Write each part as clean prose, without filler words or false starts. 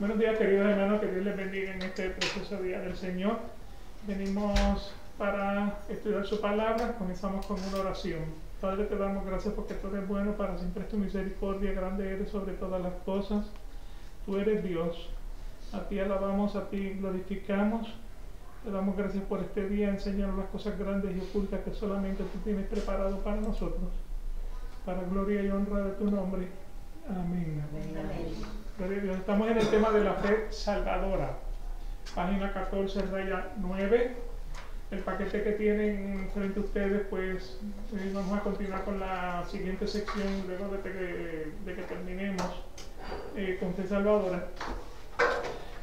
Buenos días, queridos hermanos, que Dios les bendiga en este precioso día del Señor. Venimos para estudiar su palabra. Comenzamos con una oración. Padre, te damos gracias porque tú eres bueno, para siempre es tu misericordia, grande eres sobre todas las cosas. Tú eres Dios. A ti alabamos, a ti glorificamos. Te damos gracias por este día, enseñarnos las cosas grandes y ocultas que solamente tú tienes preparado para nosotros. Para gloria y honra de tu nombre. Amén. Amén. Gloria a Dios. Estamos en el tema de la fe salvadora. Página 14, raya 9. El paquete que tienen frente a ustedes, pues vamos a continuar con la siguiente sección luego de que terminemos con fe salvadora.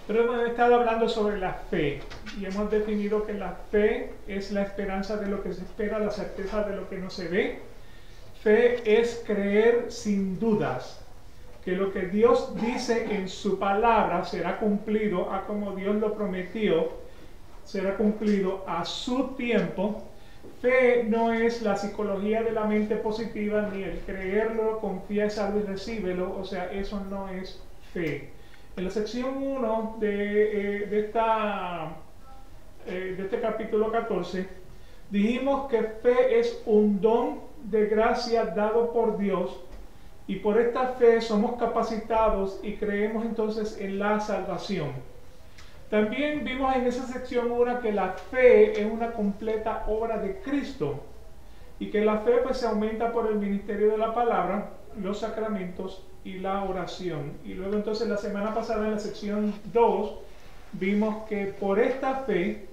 Pero hemos estado hablando sobre la fe y hemos definido que la fe es la esperanza de lo que se espera, la certeza de lo que no se ve. Fe es creer sin dudas que lo que Dios dice en su palabra será cumplido a como Dios lo prometió, será cumplido a su tiempo. Fe no es la psicología de la mente positiva, ni el creerlo, confiésalo y recíbelo, o sea, eso no es fe. En la sección 1 de este capítulo 14, dijimos que fe es un don de gracia dado por Dios, y por esta fe somos capacitados y creemos entonces en la salvación. También vimos en esa sección 1 que la fe es una completa obra de Cristo y que la fe pues se aumenta por el ministerio de la palabra, los sacramentos y la oración. Y luego entonces la semana pasada en la sección 2 vimos que por esta fe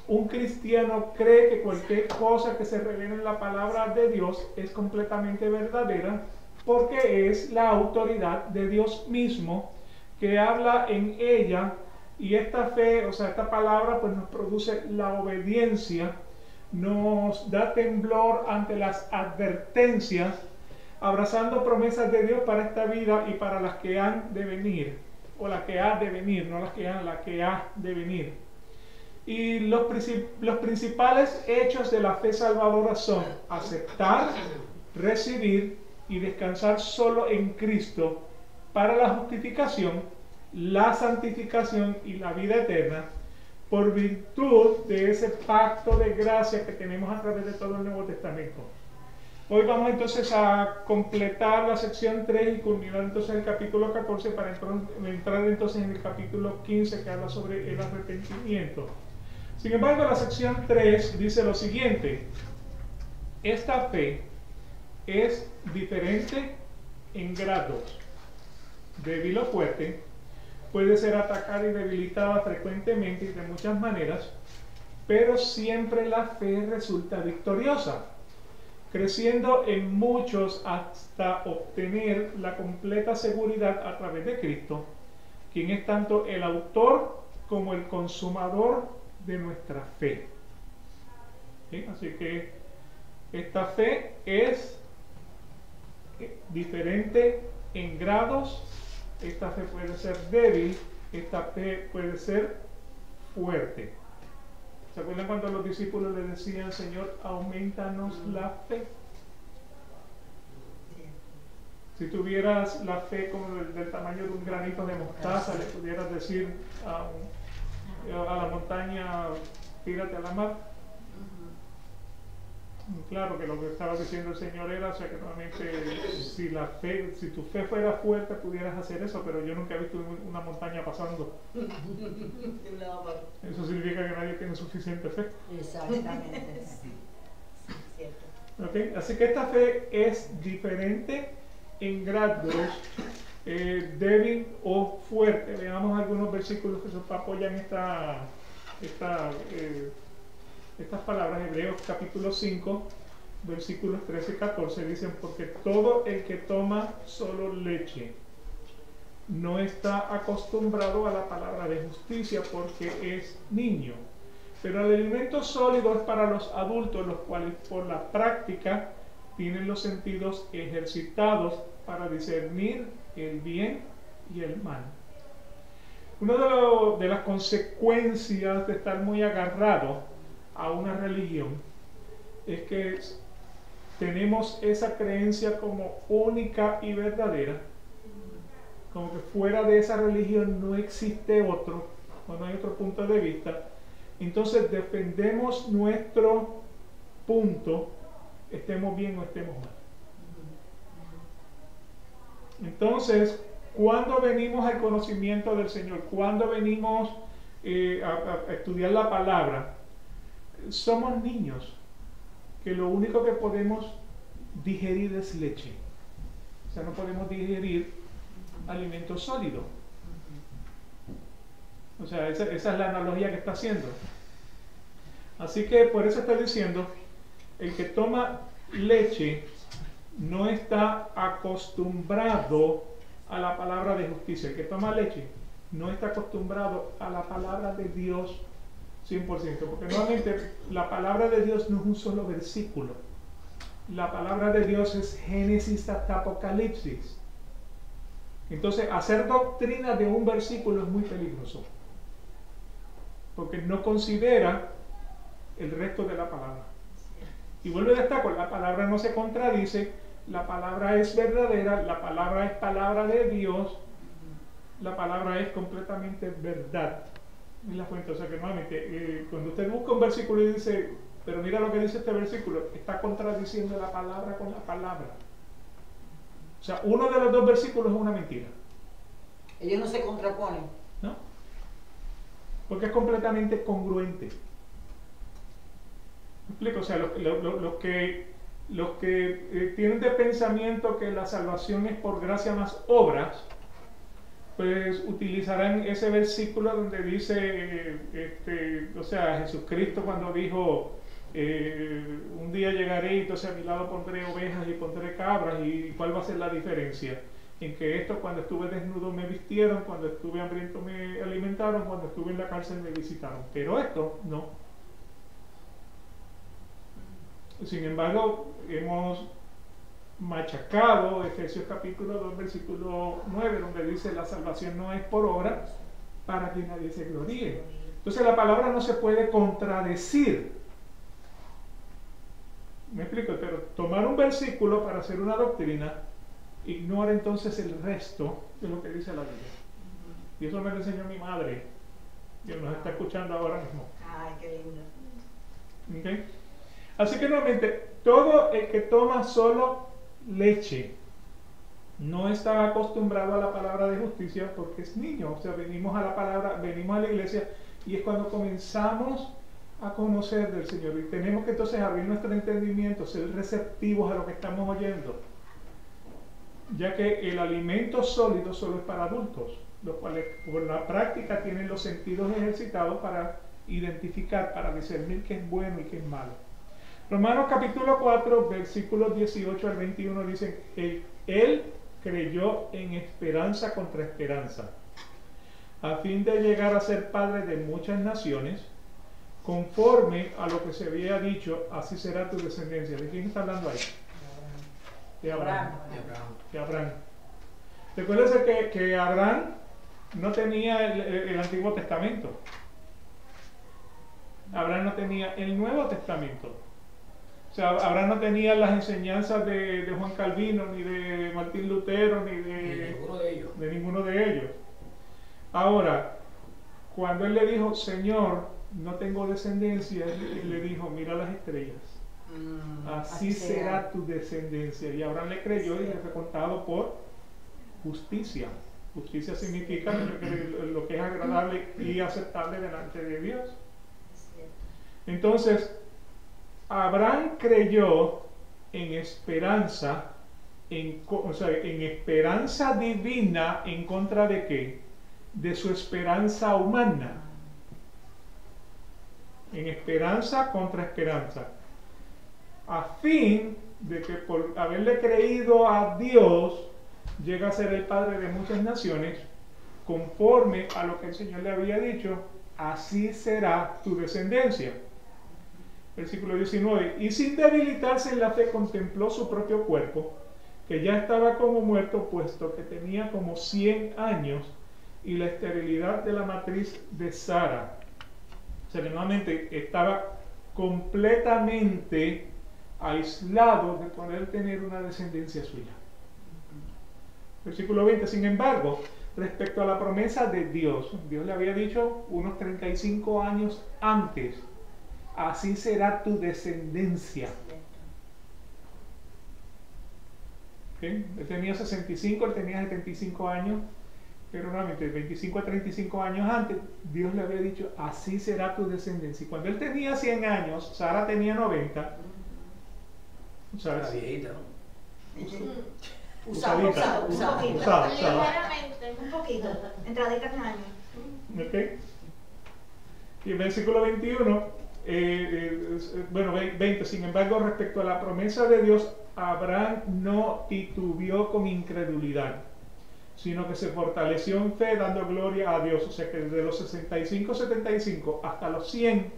un cristiano cree que cualquier cosa que se revela en la palabra de Dios es completamente verdadera, porque es la autoridad de Dios mismo que habla en ella, y esta fe, o sea, esta palabra pues nos produce la obediencia, nos da temblor ante las advertencias, abrazando promesas de Dios para esta vida y para las que han de venir, o la que ha de venir, no las que han, la que ha de venir. Y los principales hechos de la fe salvadora son aceptar, recibir y descansar solo en Cristo para la justificación, la santificación y la vida eterna, por virtud de ese pacto de gracia que tenemos a través de todo el Nuevo Testamento. Hoy vamos entonces a completar la sección 3 y culminar entonces el capítulo 14 para entrar entonces en el capítulo 15 que habla sobre el arrepentimiento. Sin embargo, la sección 3 dice lo siguiente: esta fe es diferente en grados, débil o fuerte, puede ser atacada y debilitada frecuentemente y de muchas maneras, pero siempre la fe resulta victoriosa, creciendo en muchos hasta obtener la completa seguridad a través de Cristo, quien es tanto el autor como el consumador de nuestra fe. ¿Sí? Así que esta fe es diferente en grados. Esta fe puede ser débil, esta fe puede ser fuerte. ¿Se acuerdan cuando los discípulos le decían: Señor, aumentanos la fe? Si tuvieras la fe como del tamaño de un granito de mostaza, le pudieras decir a la montaña: tírate a la mar. Claro que lo que estaba diciendo el Señor era, o sea, que normalmente si tu fe fuera fuerte pudieras hacer eso, pero yo nunca he visto una montaña pasando. Eso significa que nadie tiene suficiente fe. Exactamente. Cierto. ¿Okay? Así que esta fe es diferente en grados, débil o fuerte. Veamos algunos versículos que apoyan estas palabras. Hebreos capítulo 5, versículos 13 y 14 dicen: porque todo el que toma solo leche no está acostumbrado a la palabra de justicia, porque es niño, pero el alimento sólido es para los adultos, los cuales por la práctica tienen los sentidos ejercitados para discernir el bien y el mal. Una de las consecuencias de estar muy agarrado a una religión es que tenemos esa creencia como única y verdadera, como que fuera de esa religión no existe otro, o no hay otro punto de vista. Entonces defendemos nuestro punto, estemos bien o estemos mal. Entonces, cuando venimos al conocimiento del Señor, cuando venimos a estudiar la palabra, somos niños, que lo único que podemos digerir es leche. O sea, no podemos digerir alimento sólido. O sea, esa es la analogía que está haciendo. Así que por eso está diciendo, el que toma leche no está acostumbrado a la palabra de justicia. El que toma leche no está acostumbrado a la palabra de Dios 100%, porque nuevamente la palabra de Dios no es un solo versículo. La palabra de Dios es Génesis hasta Apocalipsis. Entonces, hacer doctrina de un versículo es muy peligroso, porque no considera el resto de la palabra. Y vuelvo a destacar, la palabra no se contradice, la palabra es verdadera, la palabra es palabra de Dios, la palabra es completamente verdad. Es la fuente. O sea que nuevamente, cuando usted busca un versículo y dice, pero mira lo que dice este versículo, está contradiciendo la palabra con la palabra. O sea, uno de los dos versículos es una mentira. Ellos no se contraponen. ¿No? Porque es completamente congruente. ¿Me explico? O sea, los que tienen de pensamiento que la salvación es por gracia más obras, pues utilizarán ese versículo donde dice, o sea, Jesucristo cuando dijo, un día llegaré y entonces a mi lado pondré ovejas y pondré cabras, y ¿cuál va a ser la diferencia? En que esto, cuando estuve desnudo me vistieron, cuando estuve hambriento me alimentaron, cuando estuve en la cárcel me visitaron, pero esto no. Sin embargo, hemos machacado Efesios capítulo 2 versículo 9, donde dice la salvación no es por obra para que nadie se gloríe. Entonces la palabra no se puede contradecir. ¿Me explico? Pero tomar un versículo para hacer una doctrina ignora entonces el resto de lo que dice la Biblia. Y eso me lo enseñó mi madre, que nos está escuchando ahora mismo. Ay, qué lindo. ¿Okay? Así que nuevamente, todo el que toma solo leche no está acostumbrado a la palabra de justicia porque es niño. O sea, venimos a la palabra, venimos a la iglesia y es cuando comenzamos a conocer del Señor, y tenemos que entonces abrir nuestro entendimiento, ser receptivos a lo que estamos oyendo, ya que el alimento sólido solo es para adultos, los cuales por la práctica tienen los sentidos ejercitados para identificar, para discernir qué es bueno y qué es malo. Romanos capítulo 4, versículos 18 al 21 dicen, él creyó en esperanza contra esperanza, a fin de llegar a ser padre de muchas naciones, conforme a lo que se había dicho, así será tu descendencia. ¿De quién está hablando ahí? De Abraham. De Abraham. Recuérdense que Abraham no tenía el Antiguo Testamento. Abraham no tenía el Nuevo Testamento. O sea, Abraham no tenía las enseñanzas de Juan Calvino, ni de Martín Lutero, ni de ninguno de ellos. Ahora, cuando él le dijo, Señor, no tengo descendencia, él le dijo, mira las estrellas. Así será tu descendencia. Y Abraham le creyó y le fue contado por justicia. Justicia significa lo que es agradable y aceptable delante de Dios. Entonces, Abraham creyó en esperanza, en esperanza divina, ¿en contra de qué? De su esperanza humana. En esperanza contra esperanza, a fin de que por haberle creído a Dios llega a ser el padre de muchas naciones, conforme a lo que el Señor le había dicho, así será tu descendencia. Versículo 19, y sin debilitarse en la fe contempló su propio cuerpo, que ya estaba como muerto, puesto que tenía como 100 años, y la esterilidad de la matriz de Sara. O sea, que nuevamente estaba completamente aislado de poder tener una descendencia suya. Versículo 20, sin embargo, respecto a la promesa de Dios, Dios le había dicho unos 35 años antes, así será tu descendencia. ¿Okay? Él tenía 65, él tenía 75 años, pero nuevamente, 25 a 35 años antes, Dios le había dicho, así será tu descendencia. Y cuando él tenía 100 años, Sara tenía 90. Era viejita, ¿no? Usado. Ligeramente. Un poquito. Entradita en años. ¿Ok? Y el versículo 21, 20, sin embargo, respecto a la promesa de Dios, Abraham no titubeó con incredulidad, sino que se fortaleció en fe dando gloria a Dios. O sea que desde los 65, 75 hasta los 100,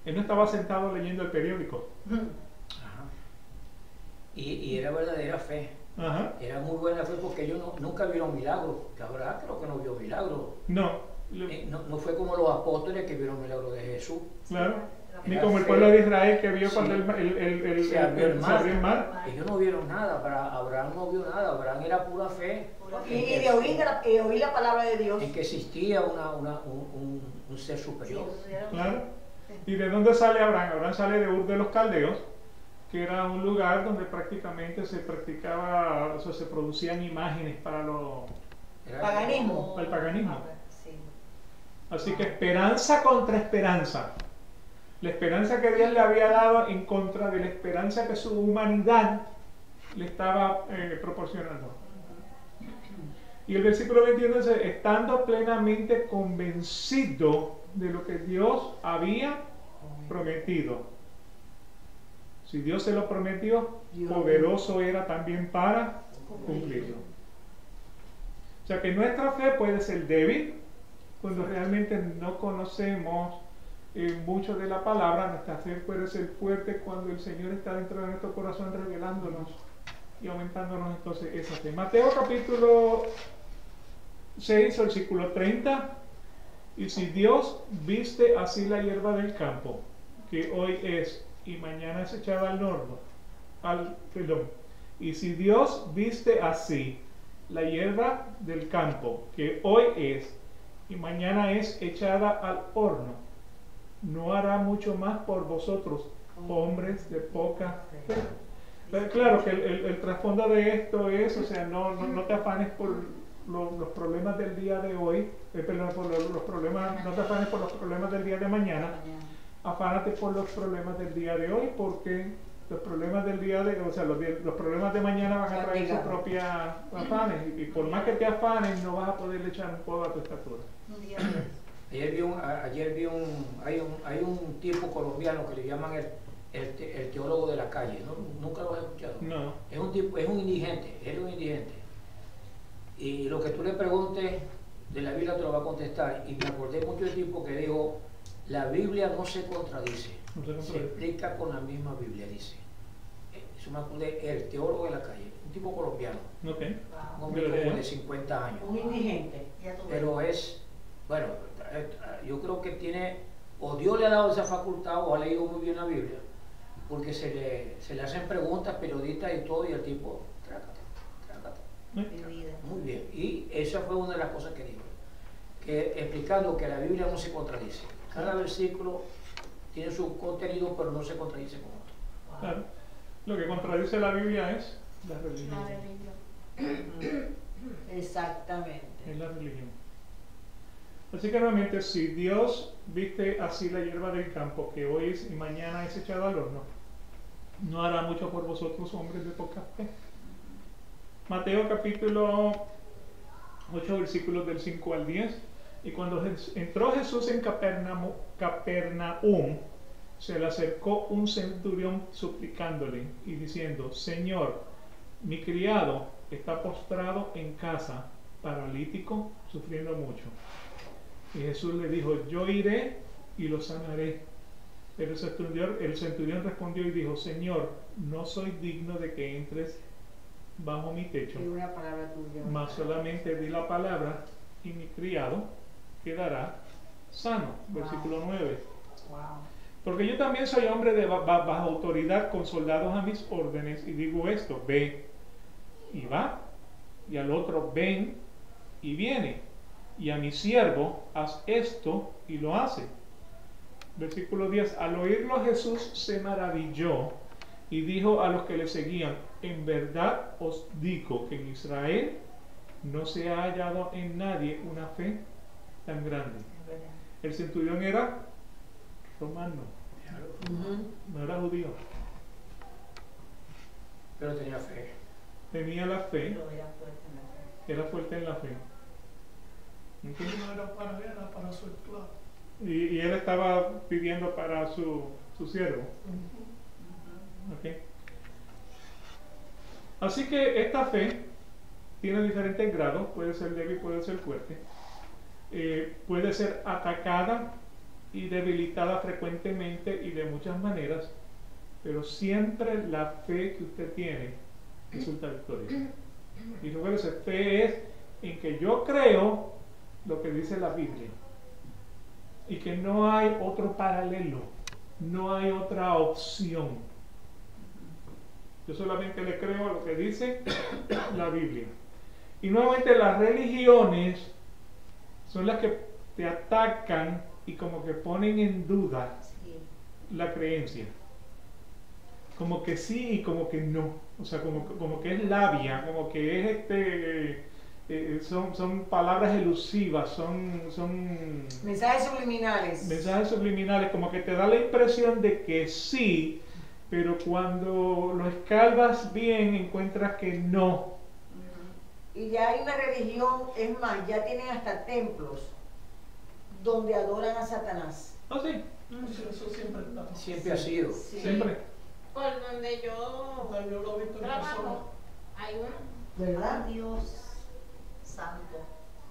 él no estaba sentado leyendo el periódico. Ajá. Y era verdadera fe. Ajá. Era muy buena fe porque ellos nunca vieron milagros. Que Abraham creo que no vio milagros. No, No fue como los apóstoles que vieron milagros de Jesús. claro. Ni Era como el fe. pueblo de Israel que vio Sí. cuando Se abrió el se abrió el mar. Ellos no vieron nada. Abraham no vio nada. Abraham era pura fe. Y de oír la palabra de Dios. En que existía un ser superior. Claro. ¿Y de dónde sale Abraham? Abraham sale de Ur de los Caldeos, que era un lugar donde prácticamente se practicaba, o sea, se producían imágenes para Era- Paganismo. el paganismo. Sí. Así que esperanza contra esperanza. La esperanza que Dios le había dado en contra de la esperanza que su humanidad le estaba proporcionando. Y el versículo 21 dice, estando plenamente convencido de lo que Dios había prometido. Si Dios se lo prometió, poderoso era también para cumplirlo. O sea que nuestra fe puede ser débil cuando realmente no conocemos mucho de la palabra. Nuestra fe puede ser fuerte cuando el Señor está dentro de nuestro corazón revelándonos y aumentándonos entonces esa fe. Mateo capítulo 6, versículo 30. Y si Dios viste así la hierba del campo, que hoy es y mañana es echada al horno, y si Dios viste así la hierba del campo, que hoy es y mañana es echada al horno, no hará mucho más por vosotros, hombres de poca fe. Pero claro que el trasfondo de esto es, o sea, no te afanes por los problemas del día de hoy, perdón, por los problemas, no te afanes por los problemas del día de mañana, afánate por los problemas del día de hoy, porque los problemas del día de, o sea, los problemas de mañana van a traer sus propias afanes, y por más que te afanes, no vas a poder echar un poco a tu estatura. Hay un tipo colombiano que le llaman el teólogo de la calle, ¿no? Nunca lo has escuchado. No. Es un tipo, es un indigente, él es un indigente. Y lo que tú le preguntes de la Biblia te lo va a contestar. Y me acordé mucho del tipo que dijo, la Biblia no se contradice, No se contradice. se explica con la misma Biblia, dice. Eso me acordé, el teólogo de la calle, un tipo colombiano, Ok. un hombre como de 50 años. Un indigente. Pero es, bueno, yo creo que tiene, o Dios le ha dado esa facultad o ha leído muy bien la Biblia, porque se le hacen preguntas periodistas y todo, y el tipo, trácate. Muy bien. Y esa fue una de las cosas que dijo, que explicando que la Biblia no se contradice. Cada versículo tiene su contenido, pero no se contradice con otro. Claro. Lo que contradice la Biblia es la religión. La religión. Exactamente. Es la religión. Así que nuevamente, si Dios viste así la hierba del campo, que hoy es y mañana es echada al horno, no hará mucho por vosotros, hombres de poca fe. Mateo capítulo 8, versículos del 5 al 10. Y cuando entró Jesús en Capernaum, se le acercó un centurión suplicándole y diciendo, Señor, mi criado está postrado en casa, paralítico, sufriendo mucho. Y Jesús le dijo, yo iré y lo sanaré. Pero el centurión respondió y dijo, Señor, no soy digno de que entres bajo mi techo, Y una palabra tuya. mas solamente di la palabra y mi criado quedará sano. Versículo 9. Wow. Porque yo también soy hombre de bajo autoridad, con soldados a mis órdenes, y digo esto, ve, y va, y al otro, ven y viene, y a mi siervo, haz esto y lo hace. Versículo 10, al oírlo Jesús se maravilló y dijo a los que le seguían, en verdad os digo que en Israel no se ha hallado en nadie una fe tan grande. El centurión era romano, no era judío. Pero tenía fe. Tenía la fe, Pero era fuerte en la fe. era fuerte en la fe. ¿Ok? No era para él, era para su esclavo. Y él estaba pidiendo para su siervo. ¿Ok? Así que esta fe tiene diferentes grados, puede ser débil, puede ser fuerte, puede ser atacada y debilitada frecuentemente y de muchas maneras, pero siempre la fe que usted tiene resulta victoriosa. Y recuérdese, fe es en que yo creo lo que dice la Biblia y que no hay otro paralelo, no hay otra opción. Yo solamente le creo a lo que dice la Biblia. Y nuevamente las religiones son las que te atacan y como que ponen en duda la creencia. Como que sí y como que no. O sea, como que es labia, como que es son palabras elusivas, son Mensajes subliminales. mensajes subliminales, como que te da la impresión de que sí, pero cuando lo escarbas bien encuentras que no. Y ya hay una religión, es más, ya tienen hasta templos donde adoran a Satanás. ¿Ah, sí? Eso siempre está. Siempre ha sido. Sí. Siempre. Por donde yo Yo lo he visto en persona. trabajo, hay uno. ¿Verdad? Dios santo.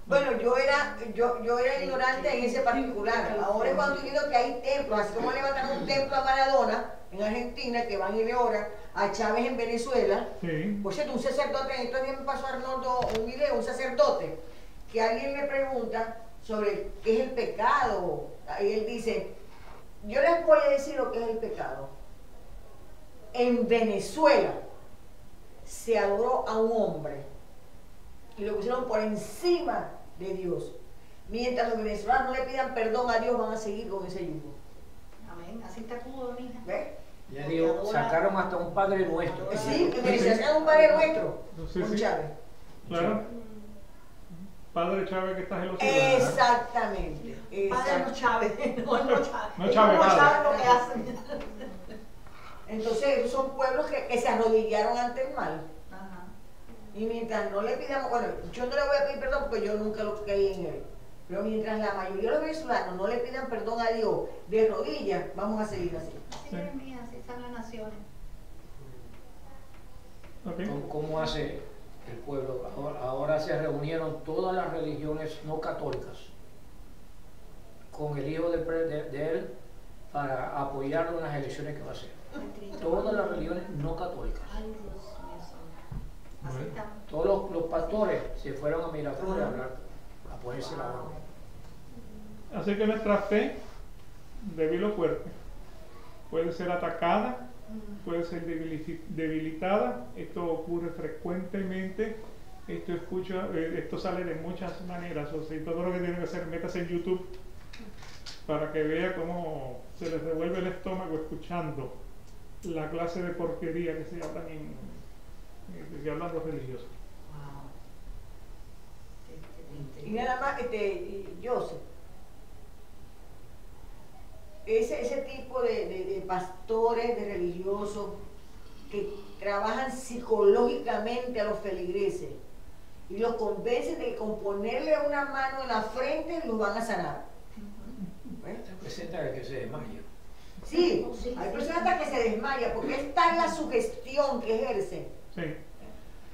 Bueno, yo era ignorante en ese particular. Ahora es cuando estoy viendo que hay templos, así como levantaron un templo a Maradona en Argentina, que van y le oran, a Chávez en Venezuela. Sí. Por cierto, un sacerdote, entonces me pasó Arnoldo un video, un sacerdote, que alguien le pregunta sobre qué es el pecado. Y él dice, yo les voy a decir lo que es el pecado. En Venezuela se adoró a un hombre y lo pusieron por encima de Dios. Mientras los venezolanos no le pidan perdón a Dios, van a seguir con ese yugo. Amén. Así está cómodo, mija. ¿Ves? Ya digo, sacaron hasta un Padre Nuestro. Sí, en Venezuela sacan un Padre Nuestro Sí, con sí. Chávez. Claro. Padre Chávez que estás en los cielos, ¿verdad? Exactamente. Padre no Chávez. No Chávez. No Chávez, Como padre. Chávez lo que hacen. Entonces, esos son pueblos que se arrodillaron ante el mal. Ajá. Y mientras no le pidamos, bueno, yo no le voy a pedir perdón porque yo nunca lo creí en él. Pero mientras la mayoría de los venezolanos no le pidan perdón a Dios de rodillas, vamos a seguir así. Así es, mía, así están las naciones. Ok. ¿Cómo hace el pueblo? Ahora se reunieron todas las religiones no católicas con el hijo de él para apoyarlo en las elecciones que va a hacer. Todas las religiones no católicas. Ay, Dios mío, santo. Así Bueno. están. Todos los pastores se fueron a Miraflores a hablar, a ponerse la mano. Así que nuestra fe, débil o fuerte, puede ser atacada, puede ser debilitada. Esto ocurre frecuentemente. Esto sale de muchas maneras. O sea, todo lo que tiene que hacer, métase en YouTube para que vea cómo se les revuelve el estómago escuchando la clase de porquería que se hablan que hablan los religiosos. Y nada más, Joseph, ese tipo de pastores, de religiosos, que trabajan psicológicamente a los feligreses y los convencen de que con ponerle una mano en la frente los van a sanar. ¿Ves? Se presenta el que se desmaya. Sí, hay personas hasta que se desmayan porque es tal la sugestión que ejercen Sí.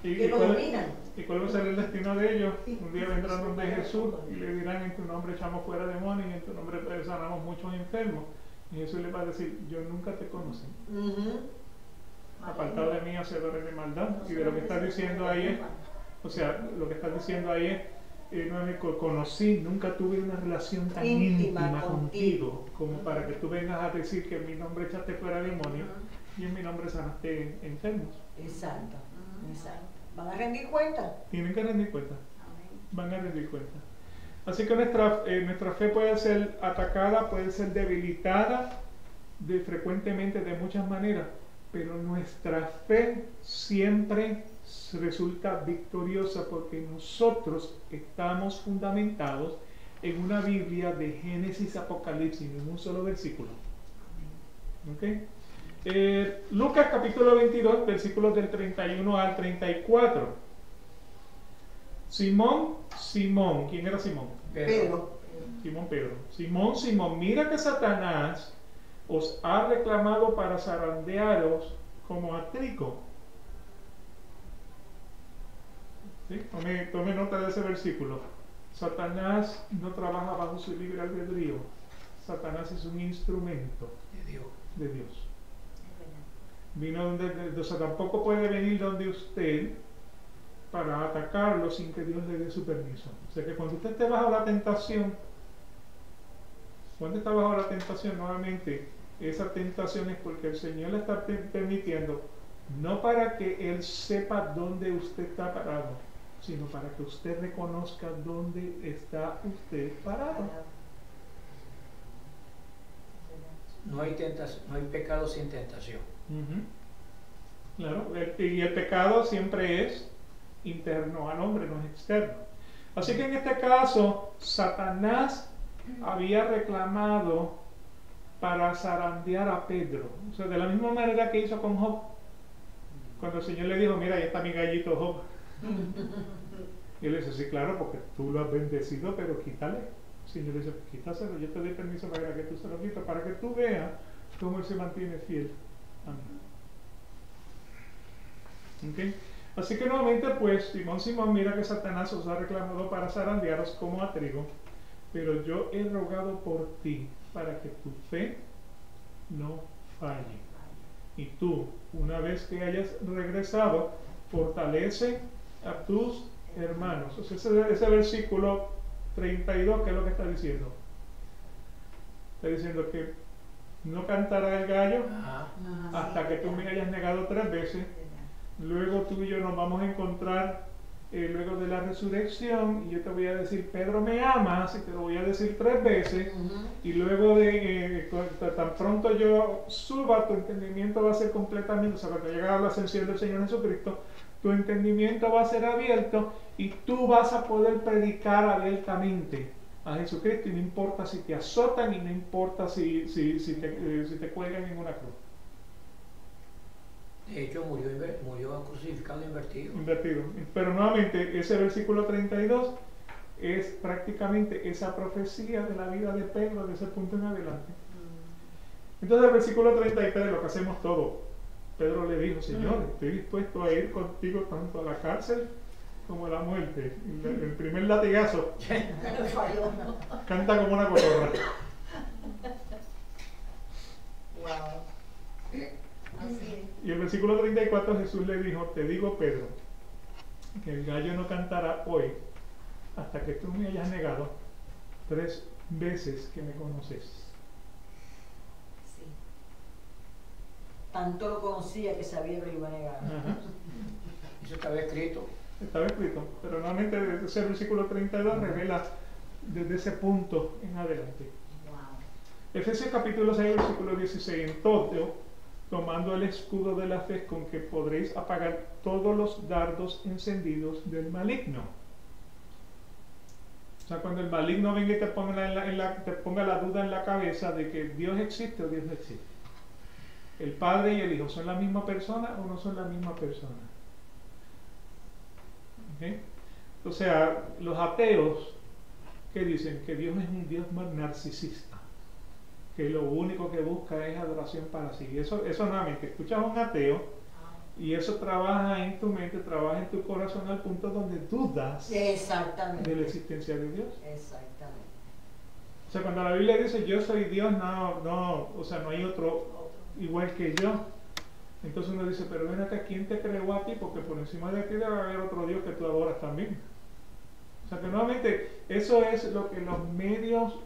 que lo dominan. ¿Y cuál va a ser el destino de ellos? Un día vendrán donde Jesús y le dirán, en tu nombre echamos fuera demonios y en tu nombre sanamos muchos enfermos. Y Jesús les va a decir, yo nunca te conocí. Ujú. Apartado de mí, hacedores de maldad. Y de lo que está diciendo ahí es, o sea, lo que está diciendo ahí es, no me conocí, nunca tuve una relación tan Íntima íntima contigo. contigo como para que tú vengas a decir que en mi nombre echaste fuera demonios y en mi nombre sanaste enfermos. Exacto, exacto. Van a rendir cuenta. Tienen que rendir cuenta. Amén. Van a rendir cuenta. Así que nuestra fe puede ser atacada, puede ser debilitada frecuentemente de muchas maneras, pero nuestra fe siempre resulta victoriosa porque nosotros estamos fundamentados en una Biblia de Génesis, Apocalipsis, en un solo versículo. ¿Okay? Lucas capítulo 22, versículos del 31 al 34. Simón, ¿quién era Simón? Pedro. Simón Pedro. Simón, mira que Satanás os ha reclamado para zarandearos como a trigo. ¿Sí? Tome nota de ese versículo. Satanás no trabaja bajo su libre albedrío. Satanás es un instrumento De Dios. de Dios. Es verdad. Vino o sea, tampoco puede venir donde usted para atacarlo sin que Dios le dé su permiso. O sea que cuando usted esté bajo la tentación, nuevamente, esa tentación es porque el Señor le está permitiendo, no para que Él sepa dónde usted está parado, sino para que usted reconozca dónde está usted parado. No hay tentación, no hay pecado sin tentación. Claro, y el pecado siempre es interno al hombre, no es externo. Así que en este caso, Satanás había reclamado para zarandear a Pedro. O sea, de la misma manera que hizo con Job. Cuando el Señor le dijo, mira, ahí está mi gallito Job. Y él le dice, sí, claro, porque tú lo has bendecido, pero quítale. El Señor le dice, quítaselo, yo te doy permiso para que tú se lo quites, para que tú veas cómo él se mantiene fiel a mí. ¿Okay? Así que nuevamente, pues, Simón, mira que Satanás os ha reclamado para zarandearos como a trigo, pero yo he rogado por ti para que tu fe no falle. Y tú, una vez que hayas regresado, fortalece a tus hermanos. O sea, ese versículo 32, ¿qué es lo que está diciendo? Está diciendo que no cantará el gallo Ajá. hasta que tú me hayas negado 3 veces. Luego tú y yo nos vamos a encontrar luego de la resurrección y yo te voy a decir, Pedro, me amas, y te lo voy a decir 3 veces. Y luego de tan pronto yo suba, tu entendimiento va a ser completamente, o sea, cuando llega a la ascensión del Señor Jesucristo, tu entendimiento va a ser abierto y tú vas a poder predicar abiertamente a Jesucristo, y no importa si te azotan y no importa si te cuelgan en una cruz. De hecho, murió crucificado invertido. Pero nuevamente, ese versículo 32 es prácticamente esa profecía de la vida de Pedro de ese punto en adelante. Entonces el versículo 33, lo que hacemos todo, Pedro le dijo, Señor, estoy dispuesto a ir contigo tanto a la cárcel como a la muerte. El primer latigazo canta como una cotorra. Así es. Y el versículo 34, Jesús le dijo, te digo, Pedro, que el gallo no cantará hoy hasta que tú me hayas negado 3 veces que me conoces. Sí. Tanto lo conocía que sabía que lo iba a negar. Ajá. Eso estaba escrito. Estaba escrito, pero nuevamente ese versículo 32 revela desde ese punto en adelante. Wow. Efesios capítulo 6, versículo 16, en todo, tomando el escudo de la fe con que podréis apagar todos los dardos encendidos del maligno. O sea, cuando el maligno venga y te ponga la duda en la cabeza de que Dios existe o Dios no existe. El Padre y el Hijo, ¿son la misma persona o no son la misma persona? ¿Okay? O sea, los ateos que dicen que Dios es un Dios más narcisista, que lo único que busca es adoración para sí. Eso nuevamente, escuchas a un ateo y eso trabaja en tu mente, trabaja en tu corazón al punto donde dudas Exactamente. de la existencia de Dios. Exactamente. O sea, cuando la Biblia dice yo soy Dios, o sea, no hay otro igual que yo. Entonces uno dice, pero ven acá, ¿quién te creó a ti? Porque por encima de ti debe haber otro Dios que tú adoras también. O sea, que nuevamente, eso es lo que los medios,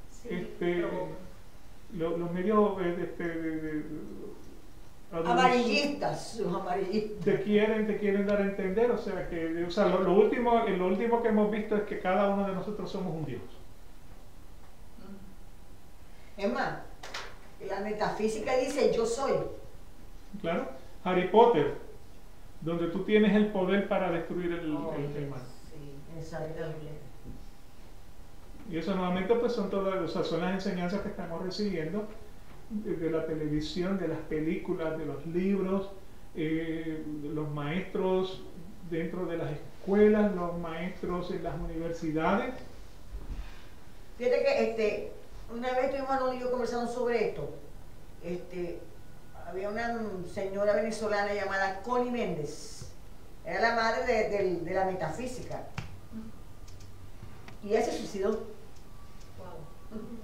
Sí, los medios Amarillistas, los amarillistas. te quieren dar a entender, o sea, que, o sea, lo último que hemos visto es que cada uno de nosotros somos un Dios. Es más, la metafísica dice yo soy. Claro. Harry Potter, donde tú tienes el poder para destruir el mal. Sí, Exactamente. Y eso nuevamente pues son todas, o sea, son las enseñanzas que estamos recibiendo de la televisión, de las películas, de los libros, de los maestros dentro de las escuelas, los maestros en las universidades. Fíjate que una vez estuvimos Arnold y yo conversando sobre esto. Había una señora venezolana llamada Connie Méndez. Era la madre de la metafísica. Y ella se suicidó. wow.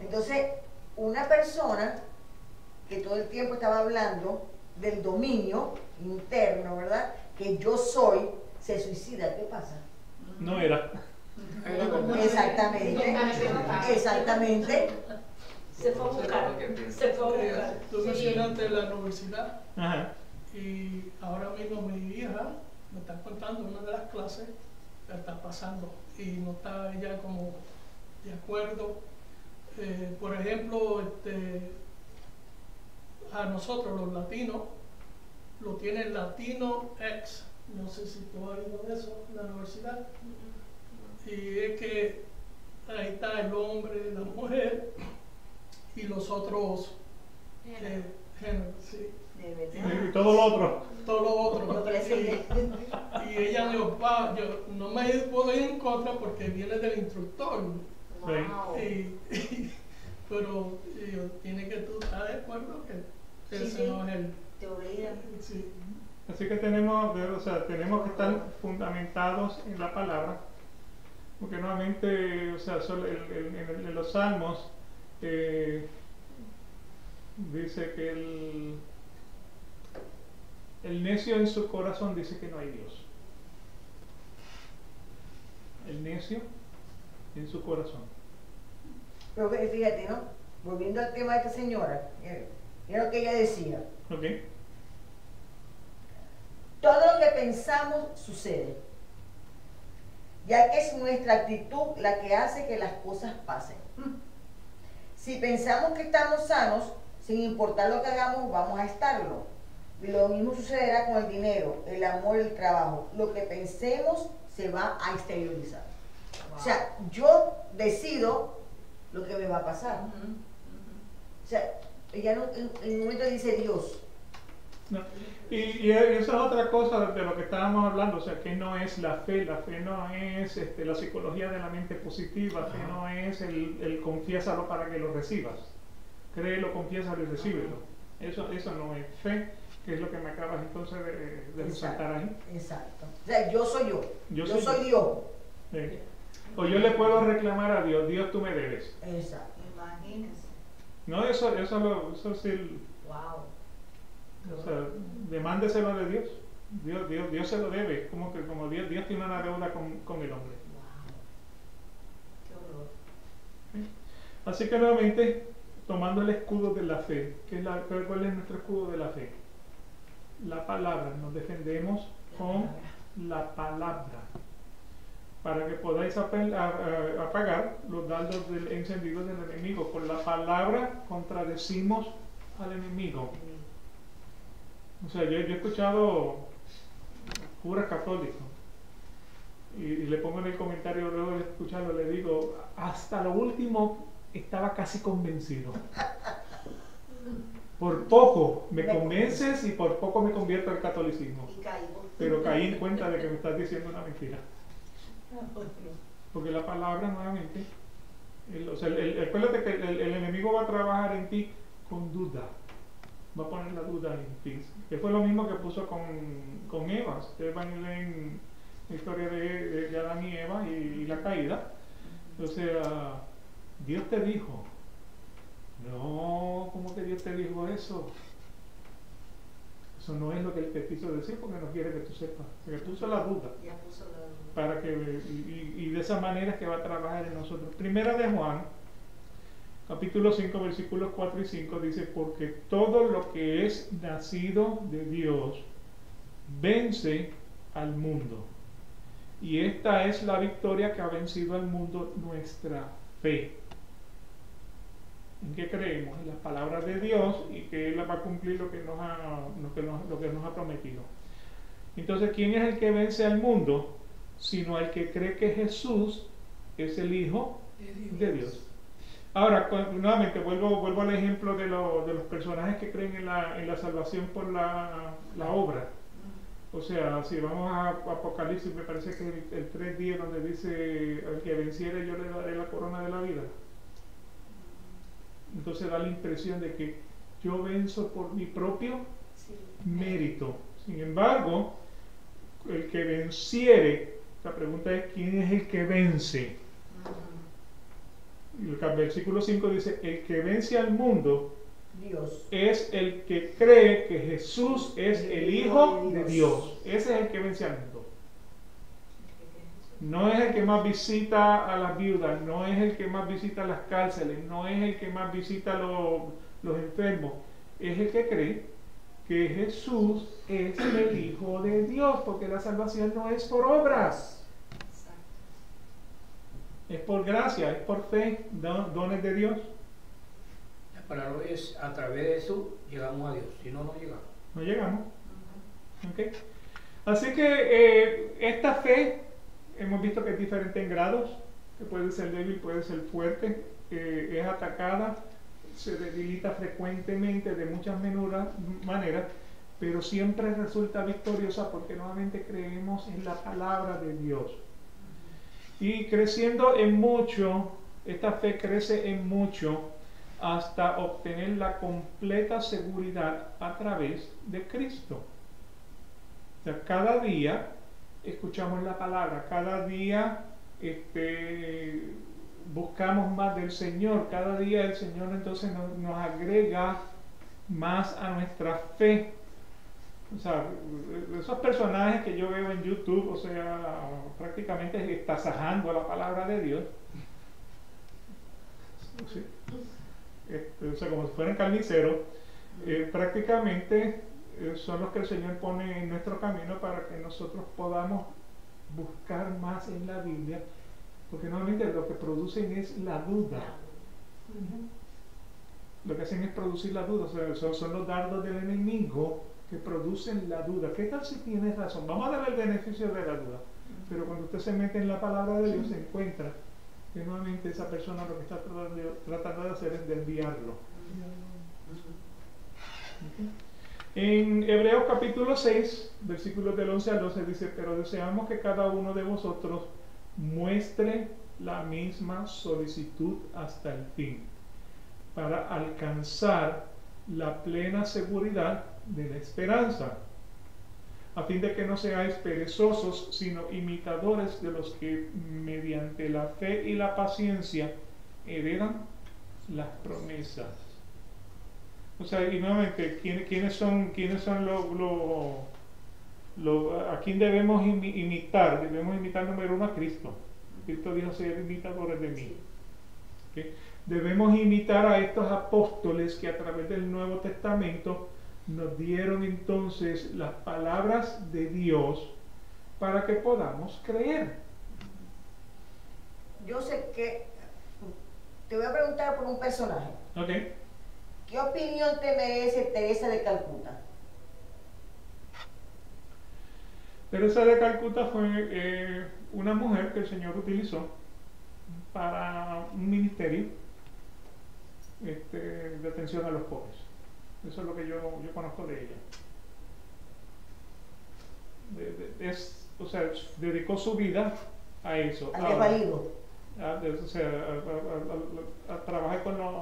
Entonces, una persona que todo el tiempo estaba hablando del dominio interno, ¿verdad? Que yo soy, se suicida. ¿Qué pasa? No era. Exactamente. Exactamente. Se fue a buscar. Se fue a buscar. Tú mencionaste la universidad Ajá. y ahora mismo mi hija me está contando una de las clases que está pasando y no está ella como de acuerdo. Por ejemplo, a nosotros los latinos lo tiene Latino X, no sé si tú has oído de eso en la universidad, y es que ahí está el hombre, la mujer y los otros géneros, sí, De verdad. Y todo lo otro. todo lo otro. Lo que le sigue. Y ella dijo, pa, yo no me puedo ir en contra porque viene del instructor. Wow. Pero tiene que tú estar de acuerdo que Sí, ese sí. no es el... Te obligan. Sí. Así que tenemos que estar fundamentados en la palabra, porque nuevamente, o sea, en los salmos dice que el necio en su corazón dice que no hay Dios. El necio en su corazón. Pero fíjate, ¿no? Volviendo al tema de esta señora, mira lo que ella decía. ¿Ok? Todo lo que pensamos sucede, ya que es nuestra actitud la que hace que las cosas pasen. Si pensamos que estamos sanos, sin importar lo que hagamos, vamos a estarlo. Y lo mismo sucederá con el dinero, el amor, el trabajo. Lo que pensemos se va a exteriorizar. O sea, yo decido lo que me va a pasar. O sea, ella no, en un momento dice Dios. No. Y eso es otra cosa de lo que estábamos hablando, o sea, que no es la fe no es la psicología de la mente positiva, fe no es el confiésalo para que lo recibas, créelo, confiésalo y recíbelo, eso no es fe, que es lo que me acabas entonces de resaltar ahí. Exacto. O sea, yo soy yo, Yo yo soy soy Dios. Sí. O yo le puedo reclamar a Dios, Dios tú me debes. Exacto. Imagínense. No, eso sí, Wow. o sea, demándeselo de Dios. Dios se lo debe, como Dios tiene una deuda con el hombre. Wow. Qué horror. Así que nuevamente, tomando el escudo de la fe, ¿cuál es nuestro escudo de la fe? La palabra, nos defendemos con la palabra, para que podáis apagar los dardos encendidos del enemigo. Con la palabra contradecimos al enemigo. O sea, yo he escuchado curas católicos y le pongo en el comentario luego de escucharlo, le digo, hasta lo último estaba casi convencido. Por poco me convences y por poco me convierto al catolicismo. Y caigo. Pero caí en cuenta de que me estás diciendo una mentira. Porque la palabra nuevamente, acuérdate que el enemigo va a trabajar en ti con duda. Va a poner la duda en ti. Que fue lo mismo que puso con Eva. Ustedes van a leer en la historia de Adán y Eva y la caída. O sea, Dios te dijo. No, ¿cómo que Dios te dijo eso? Eso no es lo que Él te quiso decir porque no quiere que tú sepas. Que puso la duda. Ya puso la duda. Para que, y de esa manera es que va a trabajar en nosotros. Primera de Juan, capítulo 5, versículos 4 y 5 dice, porque todo lo que es nacido de Dios vence al mundo. Y esta es la victoria que ha vencido al mundo, nuestra fe. ¿En qué creemos? En las palabras de Dios y que Él va a cumplir lo que nos ha prometido. Entonces, ¿quién es el que vence al mundo? Sino el que cree que Jesús es el Hijo de Dios. Ahora, nuevamente, vuelvo al ejemplo de los personajes que creen en la salvación por la obra. O sea, si vamos a Apocalipsis, me parece que el 3:10, donde dice, al que venciere yo le daré la corona de la vida. Entonces da la impresión de que yo venzo por mi propio mérito. Sin embargo, el que venciere, la pregunta es, ¿quién es el que vence? Y el versículo 5 dice, el que vence al mundo Dios es el que cree que Jesús es el Hijo de Dios. Ese es el que vence al mundo. No es el que más visita a las viudas, no es el que más visita las cárceles, no es el que más visita a los enfermos. Es el que cree que Jesús es el Hijo de Dios, porque la salvación no es por obras. Es por gracia, es por fe, dones de Dios. La palabra es, a través de eso llegamos a Dios, si no, no llegamos. No llegamos. ¿Okay? Así que esta fe, hemos visto que es diferente en grados, que puede ser débil, puede ser fuerte, es atacada, se debilita frecuentemente de muchas maneras, pero siempre resulta victoriosa porque nuevamente creemos en la palabra de Dios. Y creciendo en mucho, esta fe crece en mucho hasta obtener la completa seguridad a través de Cristo. O sea, cada día escuchamos la palabra, cada día buscamos más del Señor, cada día el Señor entonces nos agrega más a nuestra fe. O sea, esos personajes que yo veo en YouTube, o sea, prácticamente estasajando la palabra de Dios, ¿sí? O sea, como si fueran carniceros, prácticamente son los que el Señor pone en nuestro camino para que nosotros podamos buscar más en la Biblia, porque normalmente lo que producen es la duda. Lo que hacen es producir la duda, o sea, son los dardos del enemigo que producen la duda. ¿Qué tal si tienes razón? Vamos a darle el beneficio de la duda, pero cuando usted se mete en la palabra de Dios se encuentra que nuevamente esa persona lo que está tratando de hacer es desviarlo. ¿Okay? En Hebreos capítulo 6, versículos del 11 al 12 dice, pero deseamos que cada uno de vosotros muestre la misma solicitud hasta el fin, para alcanzar la plena seguridad de la esperanza, a fin de que no seáis perezosos, sino imitadores de los que mediante la fe y la paciencia heredan las promesas. O sea, y nuevamente, ¿quiénes son a quién debemos imitar? Debemos imitar, número uno, a Cristo. Cristo dijo, ser imitadores de mí. ¿Okay? Debemos imitar a estos apóstoles que a través del Nuevo Testamento nos dieron entonces las palabras de Dios para que podamos creer. Yo sé que te voy a preguntar por un personaje. Okay. ¿Qué opinión te merece Teresa de Calcuta? Teresa de Calcuta fue una mujer que el Señor utilizó para un ministerio de atención a los pobres. Eso es lo que yo conozco de ella. O sea, dedicó su vida a eso. Al desvalido. O sea, a trabajar con los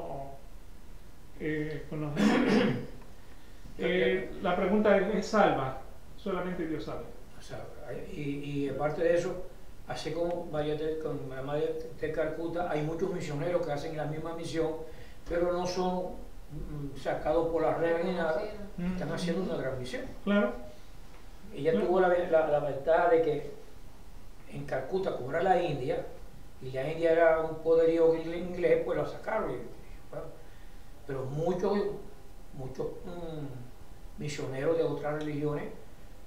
la pregunta es salva, solamente Dios sabe. O sea, y aparte de eso, así como con María de Calcuta, hay muchos misioneros que hacen la misma misión, pero no son sacados por las redes ni nada, están haciendo una gran misión. Claro. Ella tuvo la ventaja de que en Calcuta, como era la India, y la India era un poderío inglés, pues lo sacaron. pero muchos misioneros de otras religiones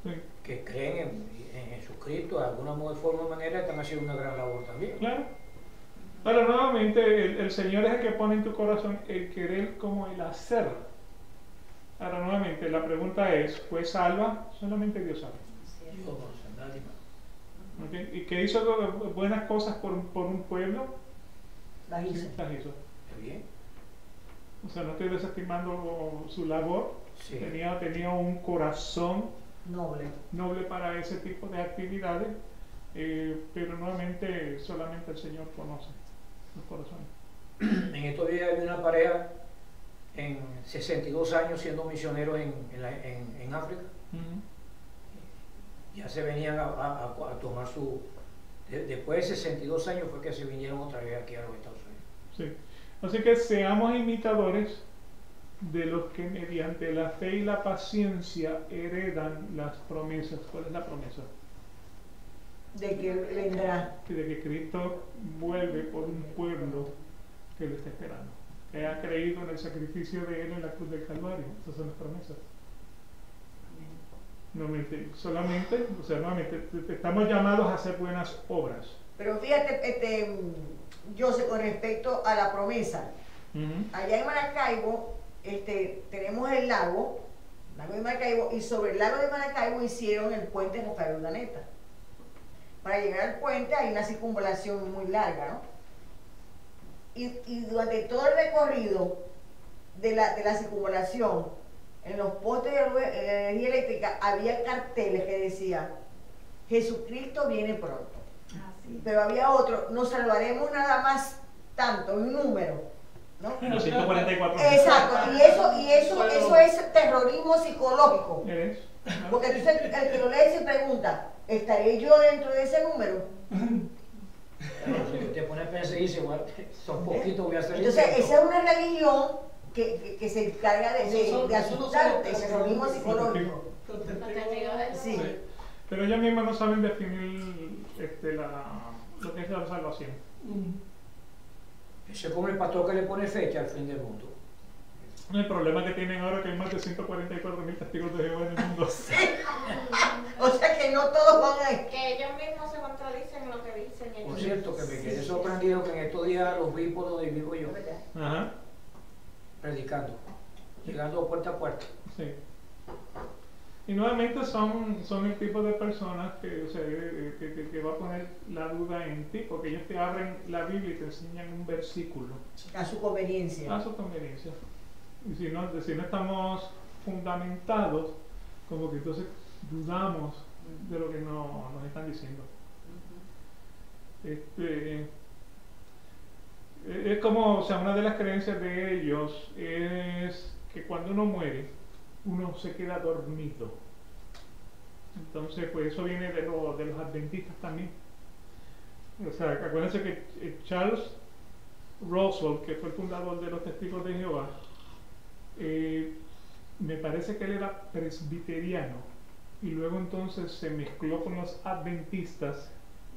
Sí, que creen en Jesucristo de alguna forma o manera están haciendo una gran labor también. claro. Pero nuevamente el Señor es el que pone en tu corazón el querer como el hacer. Ahora nuevamente la pregunta es, ¿fue salva? Solamente Dios sabe. Dios no sé, nadie más. ¿Ok? ¿Y que hizo buenas cosas por un pueblo? La hizo. Sí, las hizo. ¿Está bien? O sea, no estoy desestimando su labor. Sí. Tenía un corazón Noble. noble para ese tipo de actividades, pero nuevamente solamente el Señor conoce los corazones. En estos días hay una pareja en 62 años siendo misioneros en África. Ya se venían a tomar su... Después de 62 años fue que se vinieron otra vez aquí a los Estados Unidos. Sí. Así que seamos imitadores de los que mediante la fe y la paciencia heredan las promesas. ¿Cuál es la promesa? De que vendrá. De que Cristo vuelve por un pueblo que lo está esperando, que ha creído en el sacrificio de Él en la cruz del Calvario. Esas son las promesas. Nuevamente, estamos llamados a hacer buenas obras. Pero fíjate, José, con respecto a la promesa, allá en Maracaibo tenemos el lago de Maracaibo, y sobre el lago de Maracaibo hicieron el puente Rafael Urdaneta. Para llegar al puente hay una circunvalación muy larga, ¿no? Y durante todo el recorrido de la circunvalación, en los postes de energía eléctrica había carteles que decían Jesucristo viene pronto. Ah, sí. Pero había otro, nos salvaremos nada más tanto, un número, ¿no? Los 144. Exacto, y eso es terrorismo psicológico. ¿Eres? Porque entonces el que lo lee se pregunta, ¿estaré yo dentro de ese número? Pero si te pones a pensar y dices, bueno, son poquitos, voy a hacer Entonces, intento. esa es una religión que se encarga de asustarte, ese terrorismo psicológico. Los testigos de Sí. Sí. Pero ellos mismos no saben definir lo que es la salvación. Ese es como el pastor que le pone fecha al fin del mundo. El problema que tienen ahora es que hay más de 144.000 testigos de Jehová en el mundo. Sí. O sea que no todos van a ir. Que ellos mismos se contradicen en lo que dicen. Por cierto, que me quedé sorprendido que en estos días los vi por donde vivo yo, Ajá. predicando, llegando puerta a puerta. Sí. Y nuevamente son el tipo de personas que va a poner la duda en ti, porque ellos te abren la Biblia y te enseñan un versículo A su conveniencia. a su conveniencia. Y si no estamos fundamentados, como que entonces dudamos de lo que nos están diciendo. Es como, o sea, una de las creencias de ellos es que cuando uno muere, uno se queda dormido. Entonces, pues eso viene de los adventistas también. O sea, acuérdense que Charles Roswell, que fue el fundador de los Testigos de Jehová, me parece que él era presbiteriano y luego entonces se mezcló con los adventistas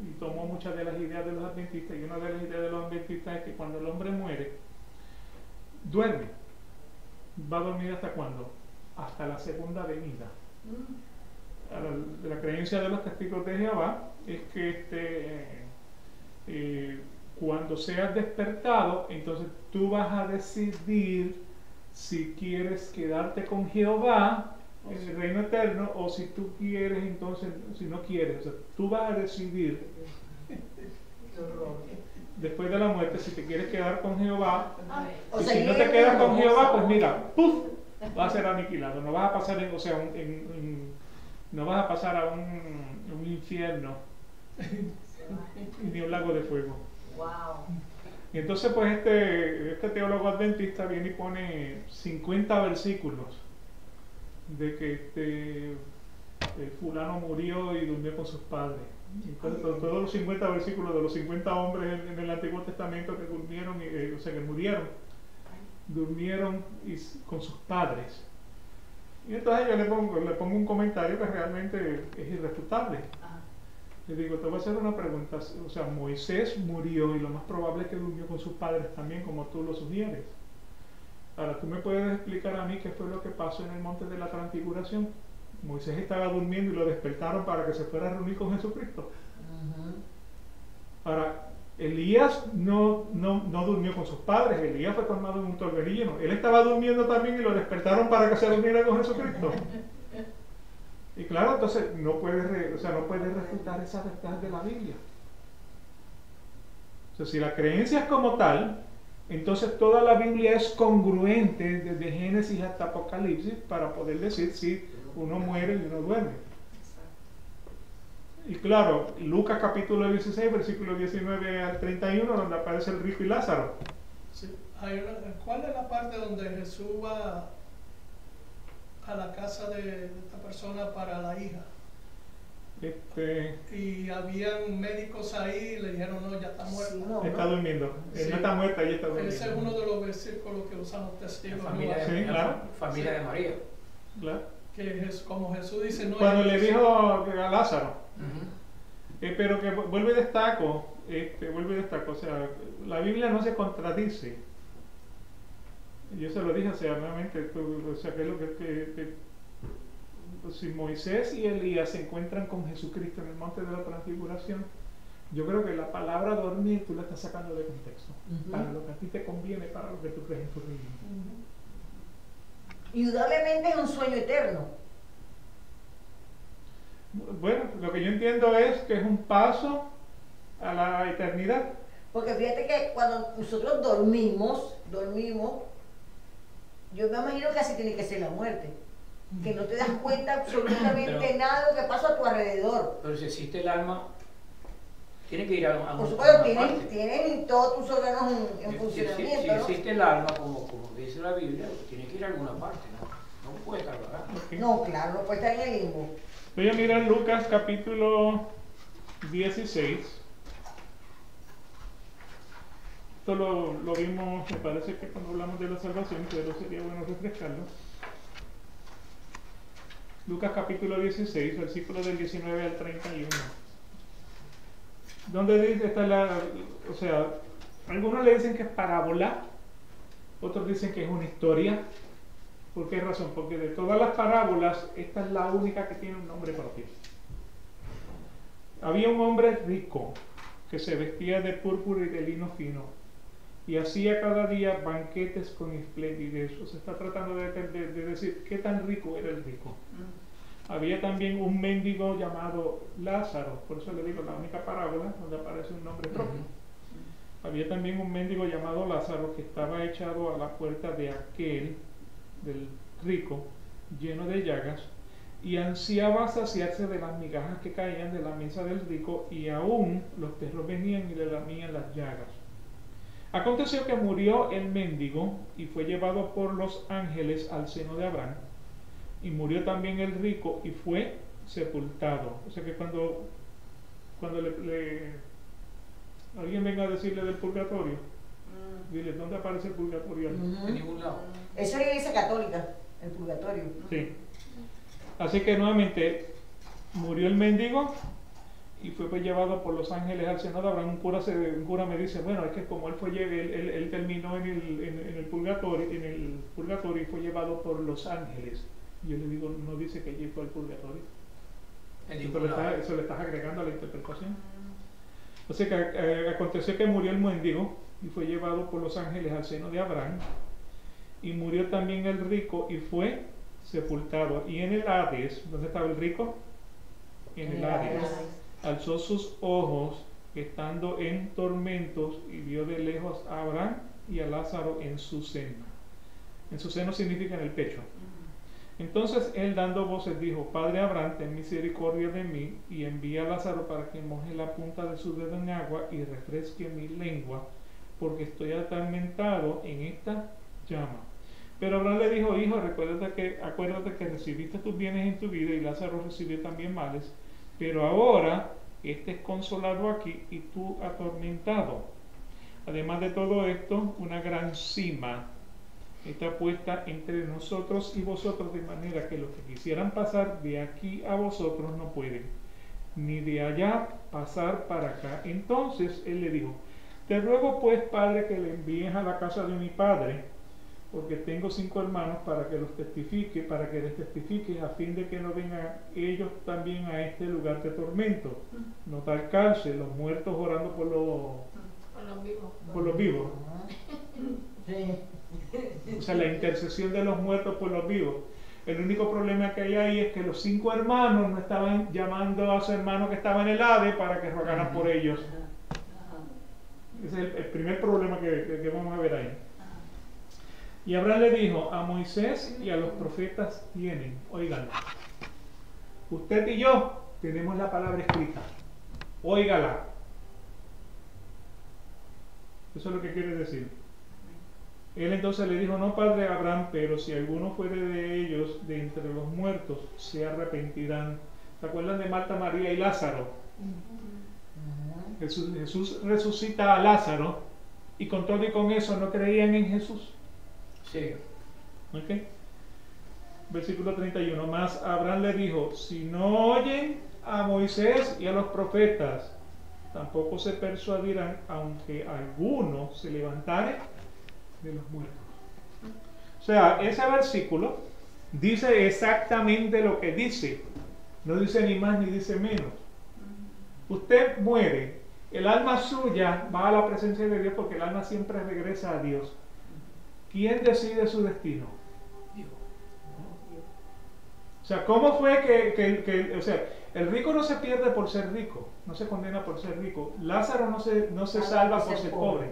y tomó muchas de las ideas de los adventistas, y una de las ideas de los adventistas es que cuando el hombre muere, duerme. ¿Va a dormir hasta cuándo? Hasta la segunda venida. La creencia de los Testigos de Jehová es que cuando seas despertado, entonces tú vas a decidir si quieres quedarte con Jehová en el reino eterno, o si tú quieres, entonces, si no quieres, o sea, tú vas a decidir después de la muerte si te quieres quedar con Jehová. O Y sea, si no te quedas con Jehová, pues mira, ¡puf!, vas a ser aniquilado, no vas a pasar no vas a pasar a un infierno ni un lago de fuego. Wow. Y entonces pues este teólogo adventista viene y pone 50 versículos de que el fulano murió y durmió con sus padres. Entonces, todos los 50 versículos de los 50 hombres en el Antiguo Testamento que durmieron, o sea que murieron, durmieron con sus padres. Y entonces yo le pongo un comentario que realmente es irrefutable. Le digo, te voy a hacer una pregunta. O sea, Moisés murió y lo más probable es que durmió con sus padres también, como tú lo sugieres. Ahora, ¿tú me puedes explicar a mí qué fue lo que pasó en el monte de la transfiguración? Moisés estaba durmiendo y lo despertaron para que se fuera a reunir con Jesucristo. Ahora, Elías no durmió con sus padres, Elías fue tomado en un torbellino. Él estaba durmiendo también y lo despertaron para que se reuniera con Jesucristo. Y claro, entonces no puedes refutar esa verdad de la Biblia. O sea, si la creencia es como tal, entonces toda la Biblia es congruente desde Génesis hasta Apocalipsis para poder decir si uno muere y uno duerme. Y claro, Lucas capítulo 16, versículo 19 al 31, donde aparece el rico y Lázaro. Sí. ¿Cuál es la parte donde Jesús va a la casa de esta persona para la hija? Y habían médicos ahí y le dijeron, no, ya está muerta. Sí, no. Está durmiendo. Él Sí. no está muerta, ella está durmiendo. Ese es uno de los versículos que usan los testigos. La familia, ¿no? de, Sí, la claro. familia de María. Claro. Que como Jesús dice, no. Cuando le ella- dijo a Lázaro, Ujú. pero que vuelvo y destaco, o sea, la Biblia no se contradice. Yo se lo dije, o sea, nuevamente, o sea, que es lo que si Moisés y Elías se encuentran con Jesucristo en el monte de la transfiguración, yo creo que la palabra dormir tú la estás sacando de contexto, para lo que a ti te conviene, para lo que tú crees en tu religión. Indudablemente es un sueño eterno. Bueno, lo que yo entiendo es que es un paso a la eternidad. Porque fíjate que cuando nosotros dormimos, yo me imagino que así tiene que ser la muerte. Que no te das cuenta absolutamente Pero- nada de lo que pasa a tu alrededor. Pero si existe el alma, tiene que ir a Por una supuesto, parte. tienen todos tus órganos en Si funcionamiento, ¿no? existe el alma, como dice la Biblia, tiene que ir a alguna parte, ¿no? No puede estar vagando. Ok. No, claro, no puede estar en el limbo. Voy a mirar Lucas capítulo 16. Esto lo vimos, me parece que cuando hablamos de la salvación, pero sería bueno refrescarlo. Lucas capítulo 16, versículo del 19 al 31. Donde dice, o sea, algunos le dicen que es parábola, otros dicen que es una historia. ¿Por qué razón? Porque de todas las parábolas, esta es la única que tiene un nombre propio. Había un hombre rico que se vestía de púrpura y de lino fino y hacía cada día banquetes con esplendidez. O sea, está tratando de decir qué tan rico era el rico. Había también un mendigo llamado Lázaro, por eso le digo la única parábola donde aparece un nombre propio. Había también un mendigo llamado Lázaro que estaba echado a la puerta de aquel, del rico, lleno de llagas, y ansiaba saciarse de las migajas que caían de la mesa del rico, y aún los perros venían y le lamían las llagas. Aconteció que murió el mendigo y fue llevado por los ángeles al seno de Abraham, y murió también el rico y fue sepultado. O sea que cuando alguien venga a decirle del purgatorio, dile, ¿dónde aparece el purgatorio? En ningún lado. Eso es la iglesia católica, el purgatorio. Sí. Así que nuevamente murió el mendigo y fue llevado por los ángeles al seno de Abraham. Un cura me dice, bueno, es que como él terminó en el purgatorio y fue llevado por los ángeles. Yo le digo, no dice que allí fue al purgatorio. En ningún lado. Eso le estás agregando a la interpretación. O sea que aconteció que murió el mendigo y fue llevado por los ángeles al seno de Abraham, y murió también el rico y fue sepultado. Y en el Hades, ¿dónde estaba el rico? En el Hades. Alzó sus ojos, estando en tormentos, y vio de lejos a Abraham y a Lázaro en su seno. En su seno significa en el pecho. Entonces él, dando voces, dijo, Padre Abraham, ten misericordia de mí, y envía a Lázaro para que moje la punta de su dedo en agua y refresque mi lengua, porque estoy atormentado en esta llama. Pero Abraham le dijo, hijo, acuérdate que recibiste tus bienes en tu vida, y Lázaro recibió también males, pero ahora este es consolado aquí y tú atormentado. Además de todo esto, una gran cima está puesta entre nosotros y vosotros, de manera que los que quisieran pasar de aquí a vosotros no pueden, ni de allá pasar para acá. Entonces él le dijo, te ruego pues, Padre, que le envíes a la casa de mi padre, porque tengo 5 hermanos para que les testifique, a fin de que no vengan ellos también a este lugar de tormento. No tal cárcel, los muertos orando por Con los vivos. los vivos. Sí. O sea, la intercesión de los muertos por los vivos. El único problema que hay ahí es que los 5 hermanos no estaban llamando a su hermano que estaba en el Hades para que rogaran por ellos. Ese es el primer problema que vamos a ver ahí. Y Abraham le dijo: a Moisés y a los profetas tienen, oíganlo. Usted y yo tenemos la palabra escrita. Óigala. Eso es lo que quiere decir. Él entonces le dijo: no, padre Abraham, pero si alguno fuere de ellos de entre los muertos, se arrepentirán. ¿Se acuerdan de Marta, María y Lázaro? Jesús resucita a Lázaro, y con todo y con eso no creían en Jesús. Sí. ¿Ok? Versículo 31. Mas Abraham le dijo: si no oyen a Moisés y a los profetas, tampoco se persuadirán, aunque alguno se levantare de los muertos. O sea, ese versículo dice exactamente lo que dice. No dice ni más ni dice menos. Usted muere, el alma suya va a la presencia de Dios, porque el alma siempre regresa a Dios. ¿Quién decide su destino? Dios. O sea, ¿cómo fue que o sea, el rico no se pierde por ser rico, no se condena por ser rico? Lázaro no se salva por ser pobre.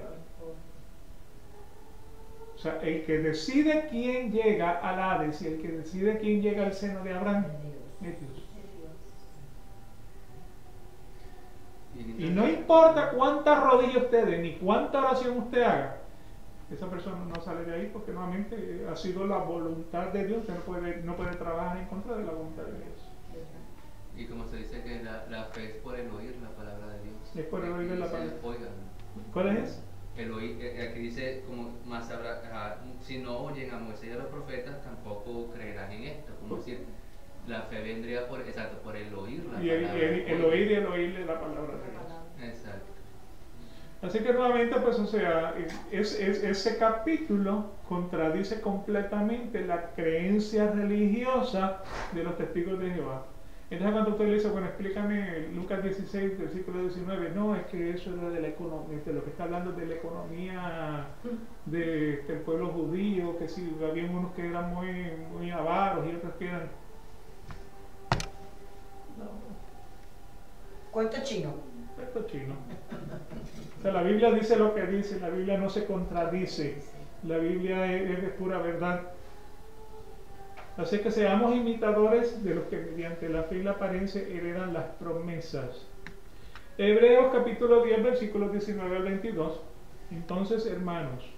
O sea, el que decide quién llega al Hades y el que decide quién llega al seno de Abraham es Dios. Y no importa cuántas rodillas usted dé, ni cuánta oración usted haga, esa persona no sale de ahí, porque nuevamente ha sido la voluntad de Dios. Usted no puede trabajar en contra de la voluntad de Dios. Y como se dice que la fe es por el oír la palabra de Dios. Es por el oír de la Dice, palabra. oigan. ¿Cuál es? El oír, aquí dice, como más habrá, si no oyen a Moisés y a los profetas, tampoco creerán en esto. Como decir, la fe vendría por el oír la Y el oír y el oírle la palabra de Dios. Exacto. Así que nuevamente, pues, o sea, ese capítulo contradice completamente la creencia religiosa de los testigos de Jehová. Entonces, cuando usted le dice: bueno, explícame Lucas 16, versículo 19, no, es que eso era de la economía, lo que está hablando es de la economía del pueblo judío, que sí, había unos que eran muy avaros y otros que eran... ¿Cuánto chino? Esto es chino. O sea, la Biblia dice lo que dice, la Biblia no se contradice, la Biblia es de pura verdad. Así que seamos imitadores de los que mediante la fe y la apariencia heredan las promesas. Hebreos capítulo 10, versículos 19 al 22. Entonces, hermanos,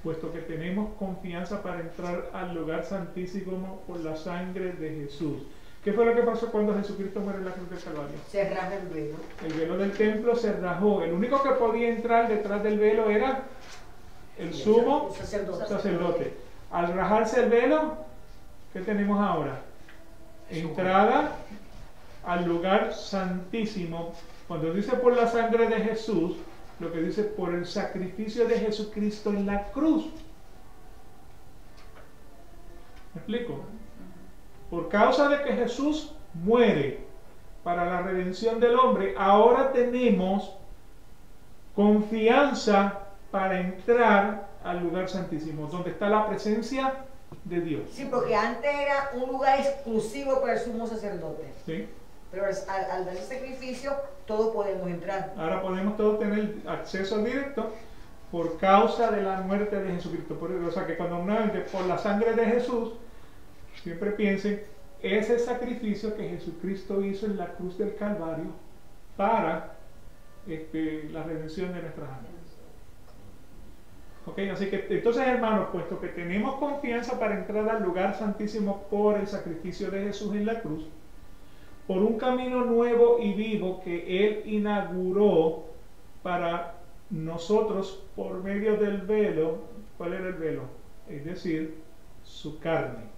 puesto que tenemos confianza para entrar al lugar santísimo por la sangre de Jesús. ¿Qué fue lo que pasó cuando Jesucristo muere en la cruz del Calvario? Se rasga el velo. El velo del templo se rajó. El único que podía entrar detrás del velo era el sumo sacerdote. Al rajarse el velo, ¿qué tenemos ahora? Entrada al lugar santísimo. Cuando dice por la sangre de Jesús, lo que dice por el sacrificio de Jesucristo en la cruz. ¿Me explico? Por causa de que Jesús muere para la redención del hombre, ahora tenemos confianza para entrar al lugar santísimo, donde está la presencia de Dios. Sí, porque antes era un lugar exclusivo para el sumo sacerdote. ¿Sí? Pero al dar el sacrificio, todos podemos entrar. Ahora podemos todos tener acceso directo por causa de la muerte de Jesucristo. O sea que cuando uno dice por la sangre de Jesús, siempre piensen ese sacrificio que Jesucristo hizo en la cruz del Calvario para la redención de nuestras almas. Ok, así que entonces, hermanos, puesto que tenemos confianza para entrar al lugar santísimo por el sacrificio de Jesús en la cruz, por un camino nuevo y vivo que Él inauguró para nosotros por medio del velo. ¿Cuál era el velo? Es decir, su carne.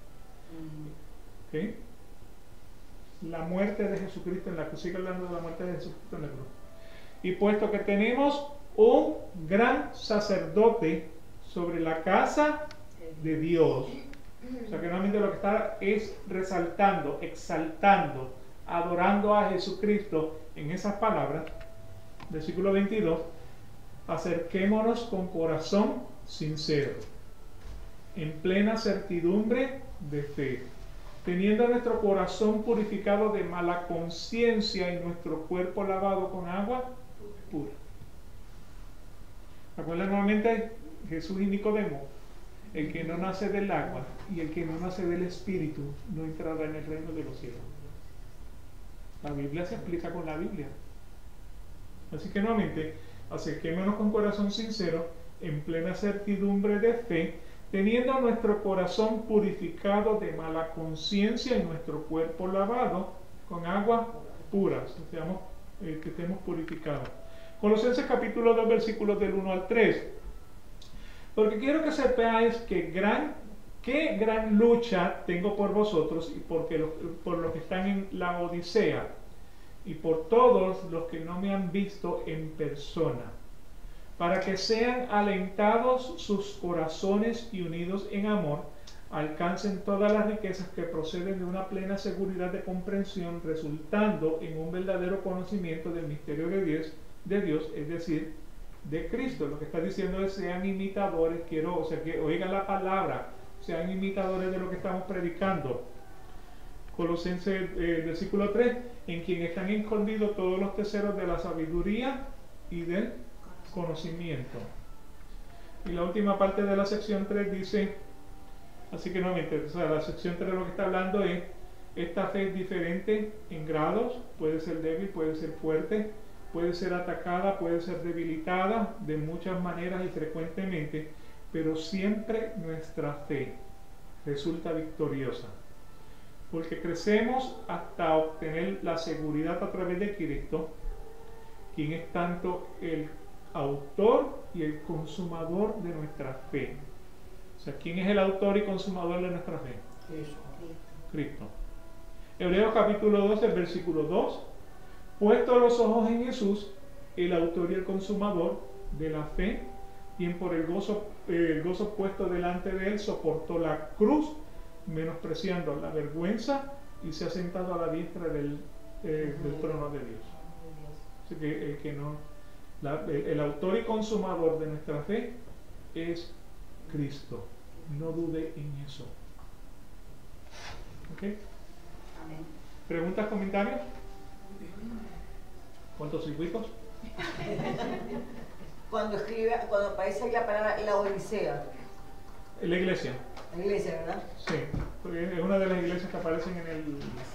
¿Okay? La muerte de Jesucristo en la cruz. Sigue hablando de la muerte de Jesucristo en la cruz. Y puesto que tenemos un gran sacerdote sobre la casa de Dios. O sea que normalmente lo que está es resaltando, exaltando, adorando a Jesucristo en esas palabras. Versículo 22. Acerquémonos con corazón sincero, en plena certidumbre de fe, teniendo nuestro corazón purificado de mala conciencia y nuestro cuerpo lavado con agua pura. ¿Recuerdan nuevamente Jesús y Nicodemo? El que no nace del agua y el que no nace del Espíritu no entrará en el reino de los cielos. La Biblia se explica con la Biblia. Así que nuevamente, acerquémonos con corazón sincero, en plena certidumbre de fe, teniendo nuestro corazón purificado de mala conciencia y nuestro cuerpo lavado con agua pura, que estemos purificados. Colosenses capítulo 2, versículos del 1 al 3. Porque quiero que sepáis qué gran lucha tengo por vosotros y por los que están en la Odisea y por todos los que no me han visto en persona, para que sean alentados sus corazones y unidos en amor, alcancen todas las riquezas que proceden de una plena seguridad de comprensión, resultando en un verdadero conocimiento del misterio de Dios, es decir, de Cristo. Lo que está diciendo es: sean imitadores, que oigan la palabra, sean imitadores de lo que estamos predicando. Colosenses versículo 3, en quien están escondidos todos los tesoros de la sabiduría y del conocimiento. Y la última parte de la sección 3 dice, así que nuevamente, la sección 3 lo que está hablando es: esta fe es diferente en grados, puede ser débil, puede ser fuerte, puede ser atacada, puede ser debilitada de muchas maneras y frecuentemente, pero siempre nuestra fe resulta victoriosa, porque crecemos hasta obtener la seguridad a través de Cristo, quien es tanto el autor y el consumador de nuestra fe. O sea, ¿quién es el autor y consumador de nuestra fe? Cristo. Hebreos capítulo 12, versículo 2. Puesto los ojos en Jesús, el autor y el consumador de la fe, quien por el gozo puesto delante de él soportó la cruz, menospreciando la vergüenza, y se ha sentado a la diestra del trono de Dios. Así que el autor y consumador de nuestra fe es Cristo. No dude en eso. ¿Ok? Amén. ¿Preguntas, comentarios? ¿Cuántos circuitos? Cuando aparece la palabra la Odisea, En la iglesia. la iglesia, ¿verdad? Sí, porque es una de las iglesias que aparecen en el...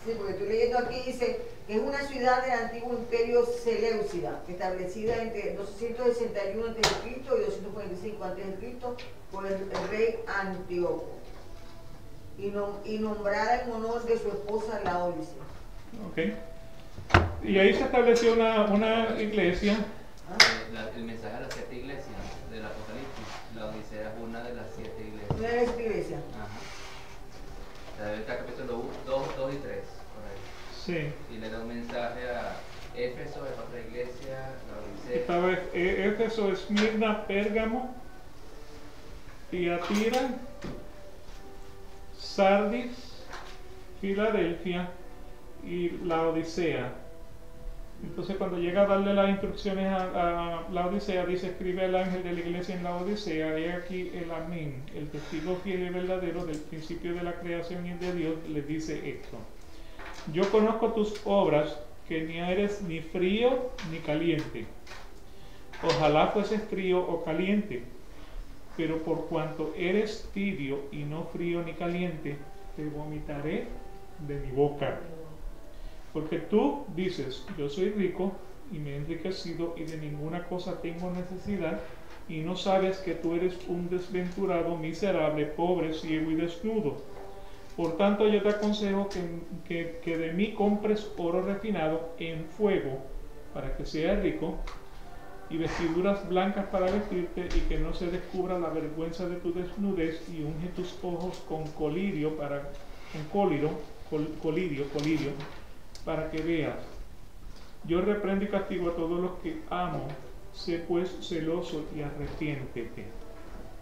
Sí, porque estoy leyendo aquí, dice que es una ciudad del antiguo imperio Seleucida, establecida entre 261 a.C. y 245 a.C. por el rey Antíoco, y nombrada en honor de su esposa Laodice. Ok. Y ahí se estableció una iglesia. El mensaje a las 7 iglesias del Apocalipsis, la Odisea es una de las 7 iglesias. Una de las iglesias. Ajá. Debe estar capítulo 2 y 3, por ahí. Sí. Y le da un mensaje a Éfeso, es otra iglesia, la Odisea. Estaba Éfeso, Esmirna, Pérgamo, Tiatira, Sardis, Filadelfia y la Odisea. Entonces, cuando llega a darle las instrucciones a la Odisea, dice: escribe al ángel de la iglesia en la Odisea, he aquí el Amén, el testigo fiel y verdadero del principio de la creación y de Dios, le dice esto: yo conozco tus obras, que ni eres ni frío ni caliente. Ojalá fueses frío o caliente, pero por cuanto eres tibio y no frío ni caliente, te vomitaré de mi boca. Porque tú dices: yo soy rico y me he enriquecido y de ninguna cosa tengo necesidad, y no sabes que tú eres un desventurado, miserable, pobre, ciego y desnudo. Por tanto, yo te aconsejo que de mí compres oro refinado en fuego para que seas rico, y vestiduras blancas para vestirte, y que no se descubra la vergüenza de tu desnudez, y unge tus ojos con colirio para que veas. Yo reprendo y castigo a todos los que amo. Sé pues celoso y arrepiéntete.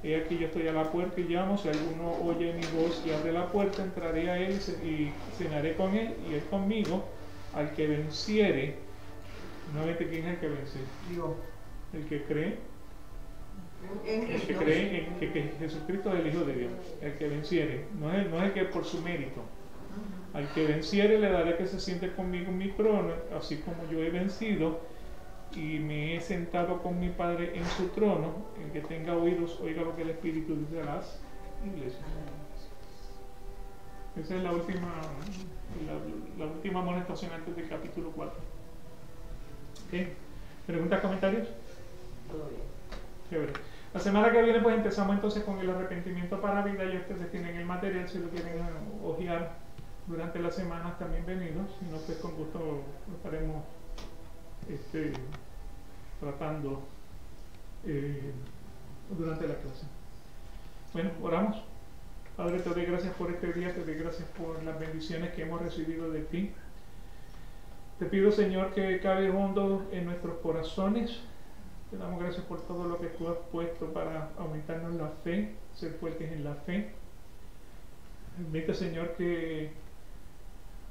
He aquí yo estoy a la puerta y llamo, si alguno oye mi voz y abre la puerta, entraré a él y cenaré con él y él conmigo. Al que venciere, nuevamente, ¿quién es el que vence? Dios. El que cree, En el que Dios. cree en que Jesucristo es el Hijo de Dios. El que venciere, no es el que por su mérito. Al que venciere le daré que se siente conmigo en mi trono, así como yo he vencido y me he sentado con mi Padre en su trono. El que tenga oídos, oiga lo que el Espíritu dice a las iglesias. Esa es la última amonestación antes del capítulo 4. ¿Ok? ¿Preguntas, comentarios? Todo bien. Chévere. La semana que viene pues empezamos entonces con el arrepentimiento para vida. Ya ustedes tienen el material, si lo quieren hojear durante las semanas también venidos. Si no, pues con gusto lo estaremos tratando durante la clase. Bueno, oramos. Padre, te doy gracias por este día, te doy gracias por las bendiciones que hemos recibido de ti. Te pido, Señor, que cabe hondo en nuestros corazones. Te damos gracias por todo lo que tú has puesto para aumentarnos la fe, ser fuertes en la fe. Permite, Señor, que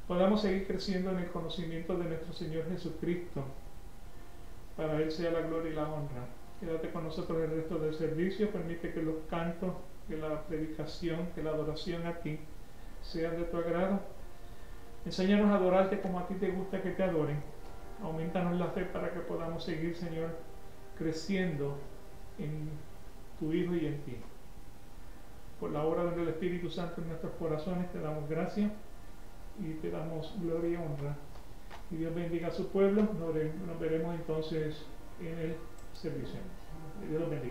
podamos seguir creciendo en el conocimiento de nuestro Señor Jesucristo. Para Él sea la gloria y la honra. Quédate con nosotros el resto del servicio. Permite que los cantos, que la predicación, que la adoración a ti sean de tu agrado. Enséñanos a adorarte como a ti te gusta que te adoren. Aumentanos la fe para que podamos seguir, Señor, creciendo en tu Hijo y en ti. Por la obra del Espíritu Santo en nuestros corazones te damos gracias y te damos gloria y honra. Y Dios bendiga a su pueblo. Nos veremos entonces en el servicio. Dios los bendiga.